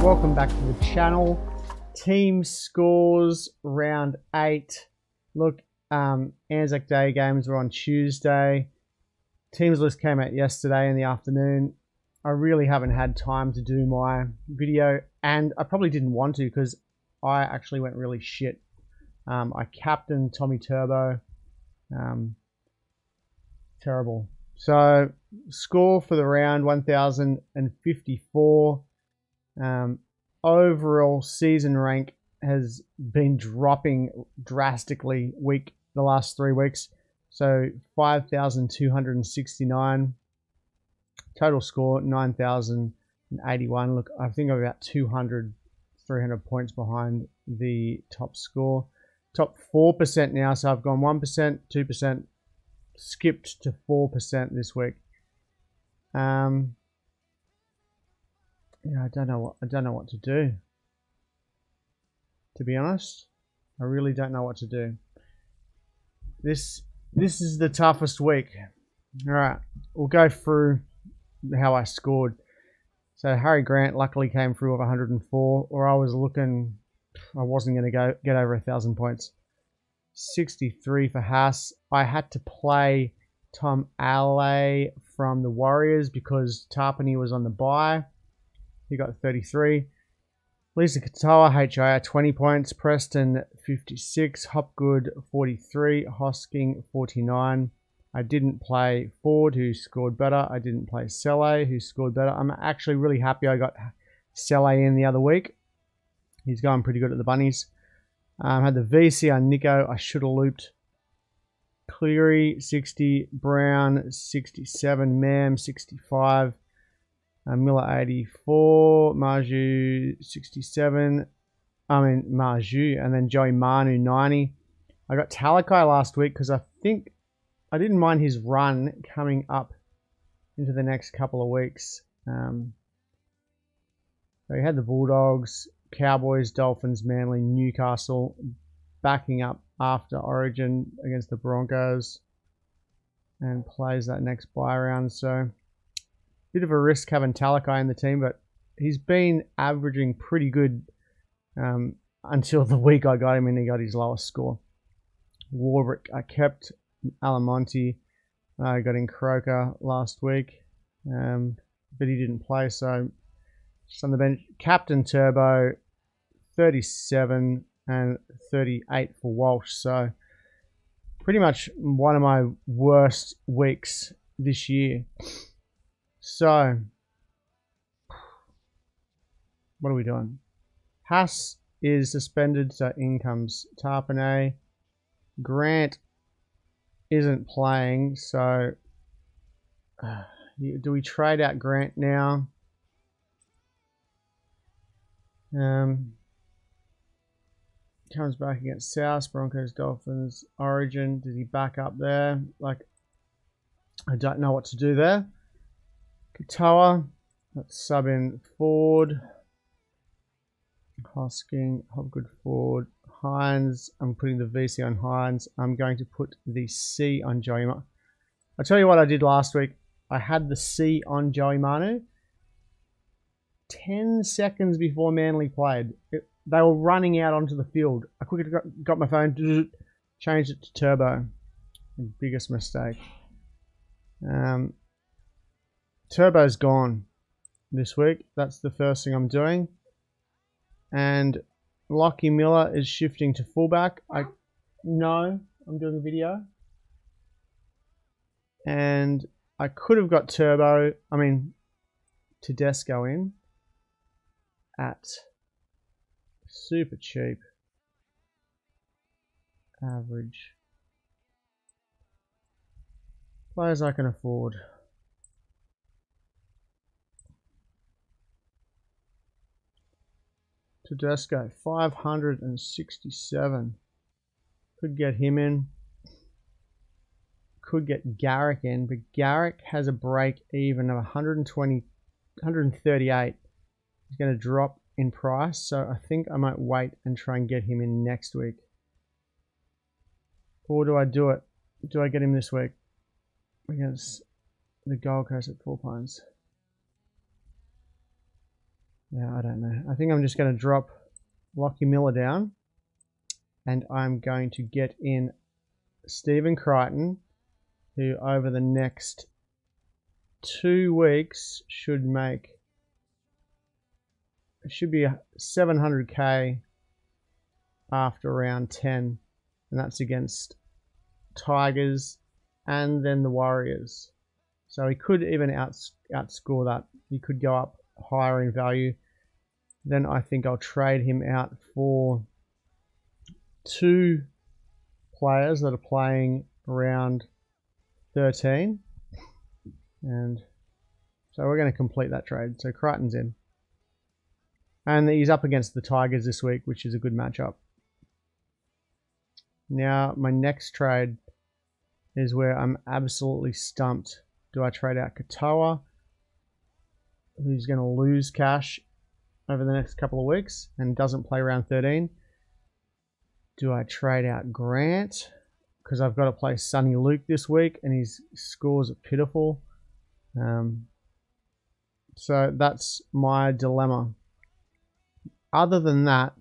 welcome back to the channel. Team scores round 8. Look, Anzac Day games were on Tuesday. Teams list came out yesterday in the afternoon. I really haven't had time to do my video, and I probably didn't want to because I actually went really shit. I captained Tommy Turbo. Terrible. So score for the round 1054. Overall season rank has been dropping drastically the last 3 weeks. So 5,269. Total score 9,081. Look, I think I'm about 200, 300 points behind the top score. Top 4% now, so I've gone 1%, 2%, skipped to 4% this week. Yeah, I don't know what to do. To be honest, I really don't know what to do. This is the toughest week. All right, we'll go through how I scored. So Harry Grant luckily came through with 104, or I wasn't going to get over 1,000 points. 63 for Haas. I had to play Tom Alley from the Warriors because Tarpany was on the bye. He got 33. Lisa Katoa, HIA, 20 points. Preston, 56. Hopgood, 43. Hosking, 49. I didn't play Ford, who scored better. I didn't play Selle, who scored better. I'm actually really happy I got Selle in the other week. He's going pretty good at the Bunnies. Had the VC on Nico. I should have looped. Cleary, 60. Brown, 67. Mam, 65. Miller, 84. Marju, 67. Marju. And then Joey Manu, 90. I got Talakai last week because I think I didn't mind his run coming up into the next couple of weeks. So he had the Bulldogs, Cowboys, Dolphins, Manly, Newcastle backing up after Origin against the Broncos and plays that next bye round. So bit of a risk having Talakai in the team, but he's been averaging pretty good until the week I got him and he got his lowest score. Warbrick, I kept Alamonte. I got in Croker last week, but he didn't play, so just on the bench. Captain Turbo, 37 and 38 for Walsh. So pretty much one of my worst weeks this year. So what are we doing? Haas is suspended, so in comes Tarpanay. Grant isn't playing, so do we trade out Grant now? Comes back against South, Broncos, Dolphins, Origin. Does he back up there? Like, I don't know what to do there. Katoa, let's sub in Ford. Hosking, Hopgood, Ford. Hines, I'm putting the VC on Hines. I'm going to put the C on Joey Manu. I'll tell you what I did last week. I had the C on Joey Manu 10 seconds before Manly played. They were running out onto the field. I quickly got my phone, changed it to Turbo. Biggest mistake. Turbo's gone this week. That's the first thing I'm doing. And Lockie Miller is shifting to fullback. I know I'm doing a video. And I could have got Tedesco in at super cheap average. Players I can afford. Tedesco, 567. Could get him in. Could get Garrick in, but Garrick has a break even of 120, 138. He's going to drop in price, so I think I might wait and try and get him in next week. Or do I do it? Do I get him this week against the Gold Coast at 4 points? Yeah, I don't know. I think I'm just going to drop Lockie Miller down, and I'm going to get in Stephen Crichton, who over the next 2 weeks should make, it should be 700k after round 10, and that's against Tigers and then the Warriors. So he could even outscore that. He could go up higher in value. Then I think I'll trade him out for 2 players that are playing around 13. And so we're going to complete that trade. So Crichton's in. And he's up against the Tigers this week, which is a good matchup. Now, my next trade is where I'm absolutely stumped. Do I trade out Katoa, who's going to lose cash over the next couple of weeks and doesn't play round 13? Do I trade out Grant, because I've got to play Sonny Luke this week and his scores are pitiful? So that's my dilemma. Other than that,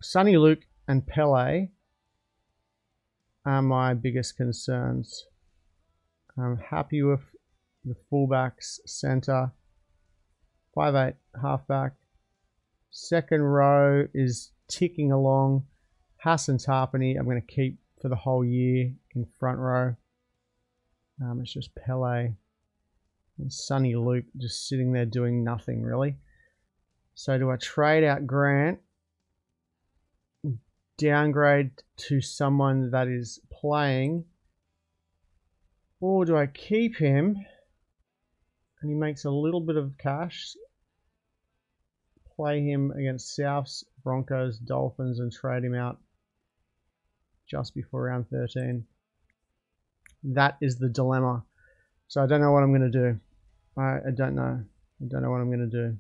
Sonny Luke and Pele are my biggest concerns. I'm happy with the fullbacks, centre, 5'8", halfback. Second row is ticking along. Hassan Tarpany I'm going to keep for the whole year in front row. It's just Pele and Sonny Luke just sitting there doing nothing really. So do I trade out Grant, downgrade to someone that is playing, or do I keep him and he makes a little bit of cash, play him against Souths, Broncos, Dolphins, and trade him out just before round 13? That is the dilemma. So I don't know what I'm going to do. I don't know. I don't know what I'm going to do.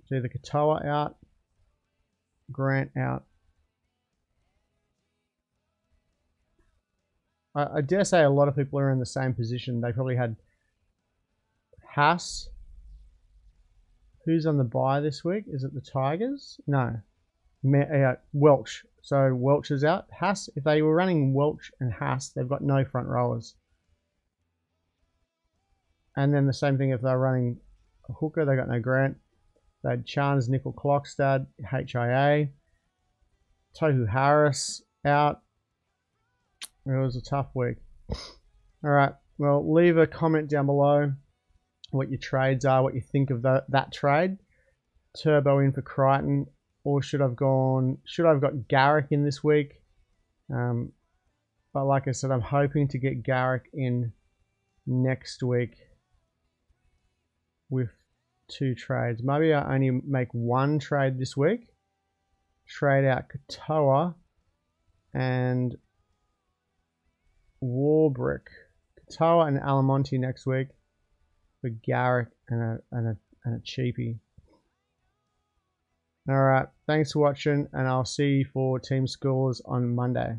It's either Katoa out, Grant out. I dare say a lot of people are in the same position. They probably had Haas. Who's on the bye this week? Is it the Tigers? No. Welch. So Welch is out. Haas, if they were running Welch and Haas, they've got no front rowers. And then the same thing if they're running a hooker, they got no Grant. They had Chance, Nickel, Clockstad, HIA. Tohu Harris out. It was a tough week. All right. Well, leave a comment down below what your trades are, what you think of that trade. Turbo in for Crichton, or should I've got Garrick in this week? But like I said, I'm hoping to get Garrick in next week with 2 trades. Maybe I only make 1 trade this week. Trade out Katoa and Warbrick. Katoa and Alamonte next week for Garrick and a cheapie. All right, thanks for watching, and I'll see you for team scores on Monday.